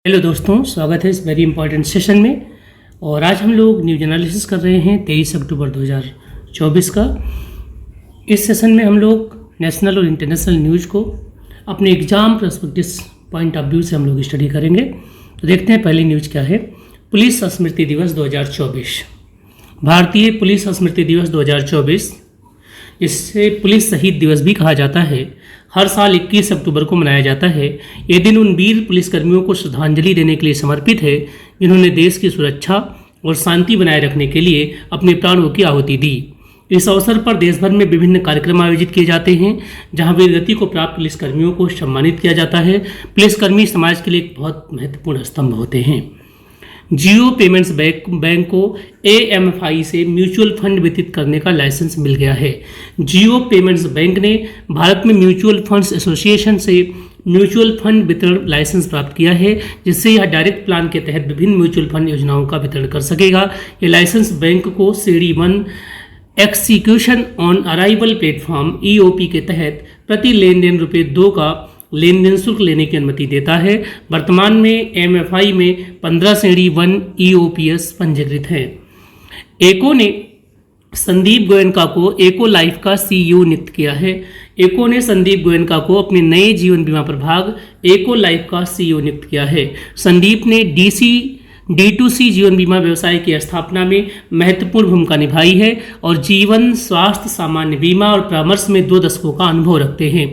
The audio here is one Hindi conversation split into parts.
हेलो दोस्तों, स्वागत है इस वेरी इंपॉर्टेंट सेशन में। और आज हम लोग न्यूज एनालिसिस कर रहे हैं 23 अक्टूबर 2024 का। इस सेशन में हम लोग नेशनल और इंटरनेशनल न्यूज़ को अपने exam perspective point of view से हम लोग स्टडी करेंगे। तो देखते हैं पहली न्यूज़ क्या है। पुलिस स्मृति दिवस 2024, भारतीय पुलिस स्मृति दिवस 2024, इससे पुलिस शहीद दिवस भी कहा जाता है, हर साल 21 अक्टूबर को मनाया जाता है। ये दिन उन वीर पुलिसकर्मियों को श्रद्धांजलि देने के लिए समर्पित है जिन्होंने देश की सुरक्षा और शांति बनाए रखने के लिए अपने प्राणों की आहुति दी। इस अवसर पर देश भर में विभिन्न कार्यक्रम आयोजित किए जाते हैं जहां वीरगति को प्राप्त पुलिसकर्मियों को सम्मानित किया जाता है। पुलिसकर्मी समाज के लिए एक बहुत महत्वपूर्ण स्तंभ होते हैं। जियो पेमेंट्स बैंक को AMFI से म्यूचुअल फंड वितरित करने का लाइसेंस मिल गया है। जियो पेमेंट्स बैंक ने भारत में म्यूचुअल फंड्स एसोसिएशन से म्यूचुअल फंड वितरण लाइसेंस प्राप्त किया है, जिससे यह डायरेक्ट प्लान के तहत विभिन्न म्यूचुअल फंड योजनाओं का वितरण कर सकेगा। ये लाइसेंस बैंक को श्रेणी 1 execution on arrival platform EOP के तहत प्रति लेन देन ₹2 का लेन देन शुल्क लेने की अनुमति देता है। वर्तमान में MFI में 15 श्रेणी 1 EOPS पंजीकृत हैं। एको ने संदीप गोयनका को एको लाइफ का CEO नियुक्त किया है। एको ने संदीप गोयनका को अपने नए जीवन बीमा प्रभाग एको लाइफ का CEO नियुक्त किया है। संदीप ने D2C जीवन बीमा व्यवसाय की स्थापना में महत्वपूर्ण भूमिका निभाई है और जीवन, स्वास्थ्य, सामान्य बीमा और परामर्श में 2 दशकों का अनुभव रखते हैं।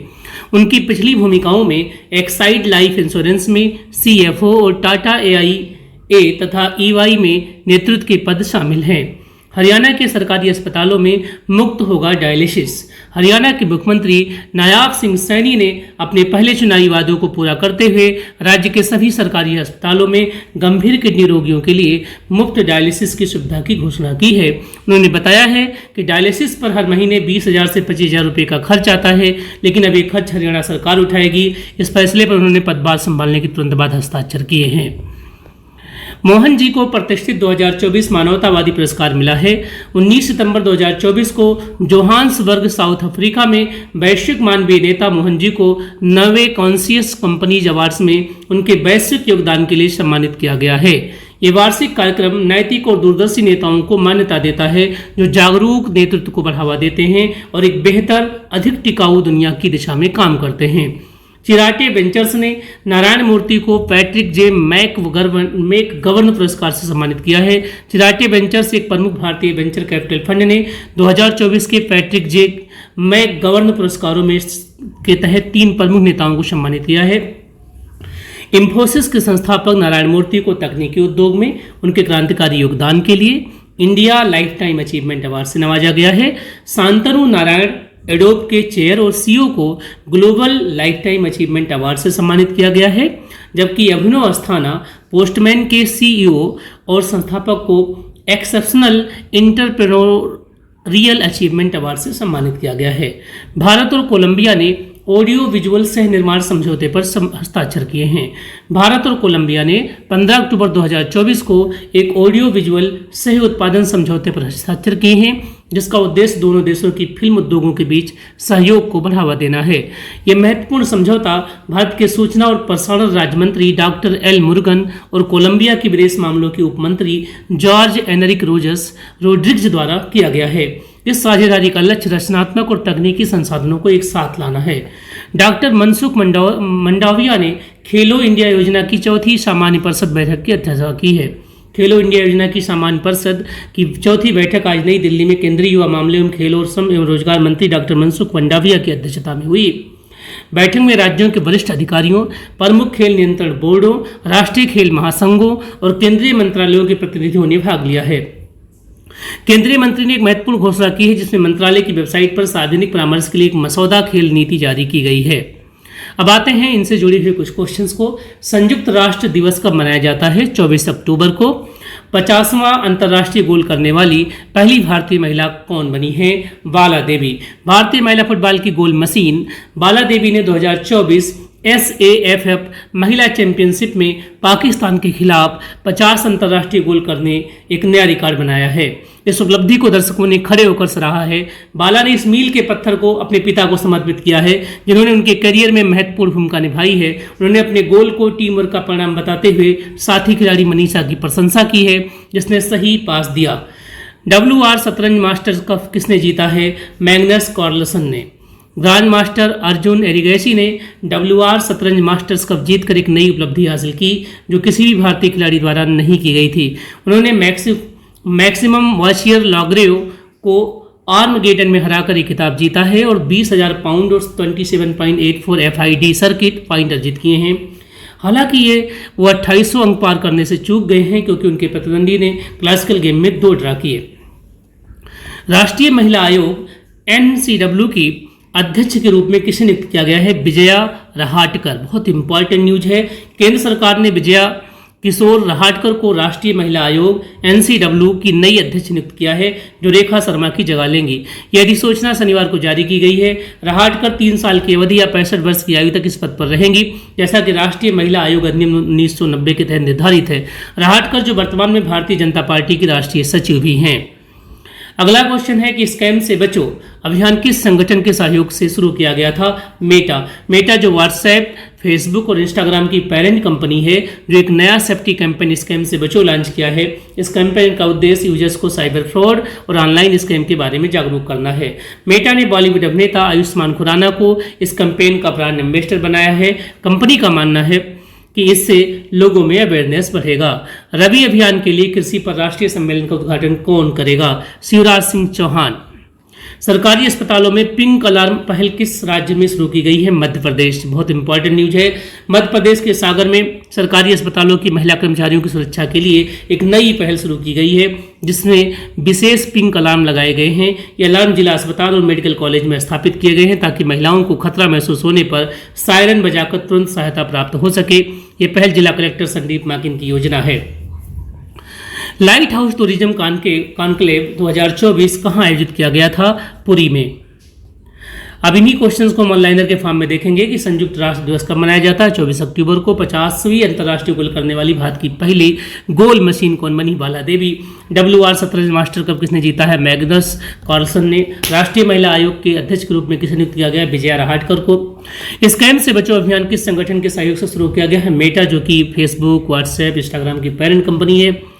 उनकी पिछली भूमिकाओं में एक्साइड लाइफ इंश्योरेंस में CFO और टाटा AIA तथा EY में नेतृत्व के पद शामिल हैं। हरियाणा के सरकारी अस्पतालों में मुफ्त होगा डायलिसिस। हरियाणा के मुख्यमंत्री नायाब सिंह सैनी ने अपने पहले चुनावी वादों को पूरा करते हुए राज्य के सभी सरकारी अस्पतालों में गंभीर किडनी रोगियों के लिए मुफ्त डायलिसिस की सुविधा की घोषणा की है। उन्होंने बताया है कि डायलिसिस पर हर महीने 20,000 से 25,000 रुपये का खर्च आता है, लेकिन अब ये खर्च हरियाणा सरकार उठाएगी। इस फैसले पर उन्होंने पदभार संभालने के तुरंत बाद हस्ताक्षर किए हैं। मोहन जी को प्रतिष्ठित 2024 मानवतावादी पुरस्कार मिला है। 19 सितंबर 2024 को जोहान्सबर्ग, साउथ अफ्रीका में वैश्विक मानवीय नेता मोहन जी को 9वें कॉन्शियस कंपनीज अवार्ड्स में उनके वैश्विक योगदान के लिए सम्मानित किया गया है। ये वार्षिक कार्यक्रम नैतिक और दूरदर्शी नेताओं को मान्यता देता है जो जागरूक नेतृत्व को बढ़ावा देते हैं और एक बेहतर, अधिक टिकाऊ दुनिया की दिशा में काम करते हैं। चिराटे वेंचर्स ने नारायण मूर्ति को पैट्रिक जे मैकगवर्न पुरस्कार से सम्मानित किया है। चिराटे वेंचर्स एक प्रमुख भारतीय वेंचर कैपिटल फंड ने 2024 के पैट्रिक जे मैकगवर्न पुरस्कारों में के तहत 3 प्रमुख नेताओं को सम्मानित किया है। इंफोसिस के संस्थापक नारायण मूर्ति को तकनीकी उद्योग में उनके क्रांतिकारी योगदान के लिए India life time achievement award से नवाजा गया है। शांतनु नारायण एडोब के चेयर और CEO को global life time achievement award से सम्मानित किया गया है, जबकि अभिनव अस्थाना पोस्टमैन के CEO और संस्थापक को एक्सेप्शनल इंटरप्रेन्योरियल अचीवमेंट अवार्ड से सम्मानित किया गया है। भारत और कोलंबिया ने ऑडियो विजुअल सह निर्माण समझौते पर हस्ताक्षर किए हैं। भारत और कोलंबिया ने 15 अक्टूबर 2024 को एक ऑडियो विजुअल सह उत्पादन समझौते पर हस्ताक्षर किए हैं, जिसका उद्देश्य दोनों देशों की फिल्म उद्योगों के बीच सहयोग को बढ़ावा देना है। यह महत्वपूर्ण समझौता भारत के सूचना और प्रसारण राज्य मंत्री डॉक्टर L मुरुगन और कोलंबिया की विदेश मामलों के उप मंत्री जॉर्ज एनरिक रोड्रिग्ज द्वारा किया गया है। इस साझेदारी का लक्ष्य रचनात्मक और तकनीकी संसाधनों को एक साथ लाना है। डॉक्टर मनसुख मंडाविया ने खेलो इंडिया योजना की 4थी सामान्य परिषद बैठक की अध्यक्षता की है। खेलो इंडिया योजना की सामान्य परिषद की 4थी बैठक आज नई दिल्ली में केंद्रीय युवा मामले एवं खेल और श्रम एवं रोजगार मंत्री डॉक्टर मनसुख मंडाविया की अध्यक्षता में हुई। बैठक में राज्यों के वरिष्ठ अधिकारियों, प्रमुख खेल नियंत्रण बोर्डों, राष्ट्रीय खेल महासंघों और केंद्रीय मंत्रालयों के प्रतिनिधियों ने भाग लिया है। केंद्रीय मंत्री ने एक महत्वपूर्ण घोषणा की है, जिसमें मंत्रालय की वेबसाइट पर सार्वजनिक परामर्श के लिए एक मसौदा खेल नीति जारी की गई है। अब आते हैं इनसे जुड़े हुए कुछ क्वेश्चंस को। संयुक्त राष्ट्र दिवस कब मनाया जाता है? 24 अक्टूबर को। 50वां अंतर्राष्ट्रीय गोल करने वाली पहली भारतीय महिला कौन बनी है? बाला देवी। भारतीय महिला फुटबॉल की गोल मशीन बाला देवी ने 2024 SAFF महिला चैंपियनशिप में पाकिस्तान के खिलाफ 50 अंतर्राष्ट्रीय गोल करने एक नया रिकॉर्ड बनाया है। इस उपलब्धि को दर्शकों ने खड़े होकर सराहा है। बाला ने इस मील के पत्थर को अपने पिता को समर्पित किया है, जिन्होंने उनके करियर में महत्वपूर्ण भूमिका निभाई है। उन्होंने अपने गोल को टीम वर्क का परिणाम बताते हुए साथी खिलाड़ी मनीषा की प्रशंसा की है, जिसने सही पास दिया। WR शतरंज मास्टर्स कप किसने जीता है? मैग्नस कार्लसन ने। ग्रांड मास्टर अर्जुन एरिगैसी ने WR शतरंज मास्टर्स कप जीतकर एक नई उपलब्धि हासिल की, जो किसी भी भारतीय खिलाड़ी द्वारा नहीं की गई थी। उन्होंने मैक्सिमम वाशियर लॉग्रेव को आर्मगेडन में हराकर ये खिताब जीता है और 20,000 पाउंड और 27.84 FID सर्किट पॉइंट अर्जित किए हैं। हालांकि वो 2800 अंक पार करने से चूक गए हैं, क्योंकि उनके प्रतिद्वंदी ने क्लासिकल गेम में 2 ड्रा किए। राष्ट्रीय महिला आयोग NCW की अध्यक्ष के रूप में किसे नियुक्त किया गया है? विजया रहाटकर। बहुत इंपॉर्टेंट न्यूज है। केंद्र सरकार ने विजया किशोर रहाटकर को राष्ट्रीय महिला आयोग NCW की नई अध्यक्ष नियुक्त किया है, जो रेखा शर्मा की जगह लेंगी। यह अधिसूचना शनिवार को जारी की गई है। रहाटकर 3 साल की अवधि या 65 वर्ष की आयु तक इस पद पर रहेंगी, जैसा कि राष्ट्रीय महिला आयोग अधिनियम 1990 के तहत निर्धारित है। रहाटकर जो वर्तमान में भारतीय जनता पार्टी की राष्ट्रीय सचिव भी हैं। अगला क्वेश्चन है कि स्कैम से बचो अभियान किस संगठन के सहयोग से शुरू किया गया था? मेटा जो व्हाट्सएप, फेसबुक और इंस्टाग्राम की पेरेंट कंपनी है, जो एक नया सेफ्टी कैंपेन स्कैम से बचो लॉन्च किया है। इस कैंपेन का उद्देश्य यूजर्स को साइबर फ्रॉड और ऑनलाइन स्कैम के बारे में जागरूक करना है। मेटा ने बॉलीवुड अभिनेता आयुष्मान खुराना को इस कैंपेन का ब्रांड एम्बेसडर बनाया है। कंपनी का मानना है कि इससे लोगों में अवेयरनेस बढ़ेगा। रबी अभियान के लिए कृषि पर राष्ट्रीय सम्मेलन का उद्घाटन कौन करेगा? शिवराज सिंह चौहान। सरकारी अस्पतालों में पिंक अलार्म पहल किस राज्य में शुरू की गई है? मध्य प्रदेश। बहुत इंपॉर्टेंट न्यूज है। मध्य प्रदेश के सागर में सरकारी अस्पतालों की महिला कर्मचारियों की सुरक्षा के लिए एक नई पहल शुरू की गई है, जिसमें विशेष पिंक अलार्म लगाए गए हैं। ये अलार्म जिला अस्पताल और मेडिकल कॉलेज में स्थापित किए गए हैं, ताकि महिलाओं को खतरा महसूस होने पर सायरन बजाकर तुरंत सहायता प्राप्त हो सके। ये पहल जिला कलेक्टर संदीप माकिन की योजना है। लाइट हाउस टूरिज्म कॉन्क्लेव 2024 कहाँ आयोजित किया गया था? पुरी में। अब इन्हीं क्वेश्चंस को हम ऑनलाइनर के फॉर्म में देखेंगे कि संयुक्त राष्ट्र दिवस कब मनाया जाता है? 24 अक्टूबर को। 50वीं अंतर्राष्ट्रीय गोल करने वाली भारत की पहली गोल मशीन कौन बनी? बाला देवी। WR शतरंज मास्टर कप किसने जीता है? मैग्नस कार्लसन ने। राष्ट्रीय महिला आयोग के अध्यक्ष के रूप में किसे नियुक्त किया गया? विजया रहाटकर को। स्कैम से बचो अभियान किस संगठन के सहयोग से शुरू किया गया है? मेटा, जो कि फेसबुक, व्हाट्सएप, इंस्टाग्राम की पेरेंट कंपनी है।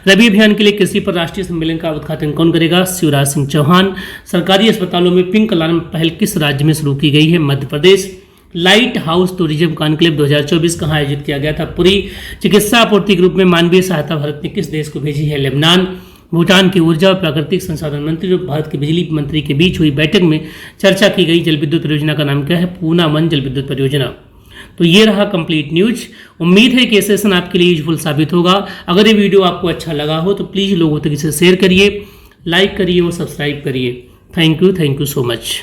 रबी अभियान के लिए कृषि पर राष्ट्रीय सम्मेलन का उद्घाटन कौन करेगा? शिवराज सिंह चौहान। सरकारी अस्पतालों में पिंक अलार्म पहल किस राज्य में शुरू की गई है? Madhya Pradesh. Light house tourism conclave 2024 कहाँ आयोजित किया गया था? पुरी। चिकित्सा आपूर्ति के रूप में मानवीय सहायता भारत ने किस देश को भेजी है? लेबनान। भूटान के ऊर्जा और प्राकृतिक संसाधन मंत्री और भारत के बिजली मंत्री के बीच हुई बैठक में चर्चा की गई जल विद्युत परियोजना का नाम क्या है? पूना 1 जल विद्युत परियोजना। तो ये रहा कंप्लीट न्यूज। उम्मीद है कि ये सेशन आपके लिए यूजफुल साबित होगा। अगर ये वीडियो आपको अच्छा लगा हो तो प्लीज़ लोगों तक इसे शेयर करिए, लाइक करिए और सब्सक्राइब करिए। Thank you so much.